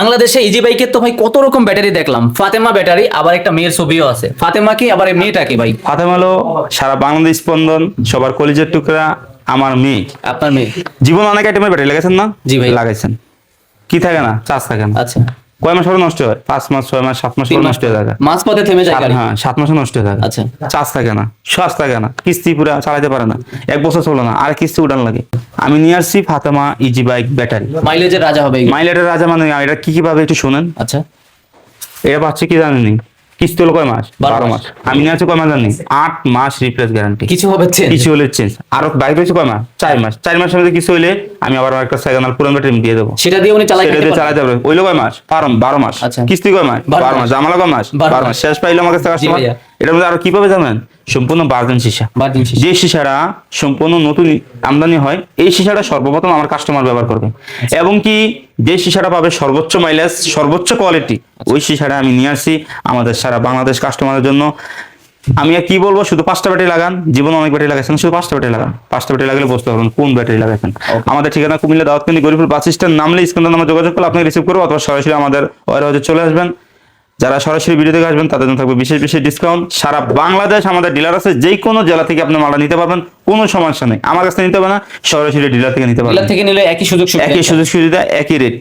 বাংলাদেশে ইজি বাইকের তো ভাই কত রকম ব্যাটারি দেখলাম, ফাতেমা ব্যাটারি, আবার একটা মেয়ের ছবিও আছে। ফাতেমা কি আবার এই মেয়েটা কি ভাই? ফাতেমা হলো সারা বাংলাদেশ স্পন্দন, সবার কলিজার টুকরা, আমার মেয়ে। আপনার মেয়ে? জীবন অনেক আইটেমের ব্যাটারি লাগাইছেন না? জি ভাই। লাগাইছেন। কি থাকে না? চার্জ থাকে না। আচ্ছা, কয় মাস পরে নষ্ট হয়? 5 মাস, 6 মাস, 7 মাস পরে নষ্ট হয়ে যায়। মাঝ পথে থেমে যায় গাড়ি। হ্যাঁ, 7 মাসে নষ্ট হয়ে যায়। আচ্ছা। চার্জ থাকে না, শ্বাস থাকে না, কিস্তি পুরো চালাতে পারে না, 1 বছর চলে না, আর কিস্তি উঠান লাগে। আমি নিয়ে আসছি ফাতেমা ইজি বাইক ব্যাটারি। মাইলেজের রাজা হবে এগুলো। মাইলেটের রাজা মানে এটা কি কি ভাবে একটু শুনেন। আচ্ছা। এটা পাচ্ছে কি জানেনি? কিস্তি হলো কয় মাস? 12 মাস। আমি নিয়ে আসছি কয় মাস জানি? 8 মাস রিপ্লেস গ্যারান্টি। কিছু হবে চেঞ্জ? কিছু হলে চেঞ্জ। আর বাইক রয়েছে কয় মাস? 4 মাস। 4 মাসের মধ্যে কিছু হইলে আমি আবার একটা সেকেন্ড পুরান ব্যাটারি দিয়ে দেবো। সেটা দিয়ে উনি চালাতে সেটা দিয়ে পারবেন? চালাতে পারবে। ওইলো কয় মাস? 12 মাস। আচ্ছা। কিস্তি কয় মাস? 12 12 মাস। জামালা কয় মাস? 12 12 মাস। শেষ পাইলো আমার কাছে কাস্টমার। ভাইয়া। এটার মধ্যে আরো কি পাবে জানেন? সম্পূর্ণ ভার্জিন সীসা। ভার্জিন সীসা। যে সীসাটা সম্পূর্ণ নতুন আমদানি হয়, এই সীসাটা সর্বপ্রথম আমার কাস্টমার ব্যবহার করবে। এবং কি যে সীসাটা পাবে সর্বোচ্চ মাইলেজ, সর্বোচ্চ কোয়ালিটি, ওই সীসাটা আমি নিয়ে আসছি আমাদের সারা বাংলাদেশ কাস্টমারের জন্য। আমি আর কি বলবো, শুধু 5টা ব্যাটারি লাগান। জীবনে অনেক ব্যাটারি লাগাইছেন, শুধু 5টা ব্যাটারি লাগান। 5টা ব্যাটারি লাগালে বুঝতে পারবেন কোন ব্যাটারি লাগাইছেন। আমাদের ঠিকানা কুমিল্লা দাউদকান্দি গরিপুর বাস স্ট্যান্ড, নামলে স্ক্রিনে নামে যোগাযোগ করলে আপনি রিসিভ করবো, অথবা সরাসরি আমাদের ওয়ারহাউসে চলে আসবেন। যারা সরাসরি ভিডিও থেকে আসবেন তাদের জন্য থাকবে বিশেষ বিশেষ ডিসকাউন্ট। সারা বাংলাদেশ আমাদের ডিলার আছে, যে কোনো জেলা থেকে আপনি মালটা নিতে পারবেন, কোনো সমস্যা নেই। আমার কাছে নিতে হবে না, সরাসরি ডিলার থেকে নিতে পারবেন। ডিলার থেকে নিলে একই সুযোগ সুবিধা। একই সুযোগ সুবিধা, একই রেট।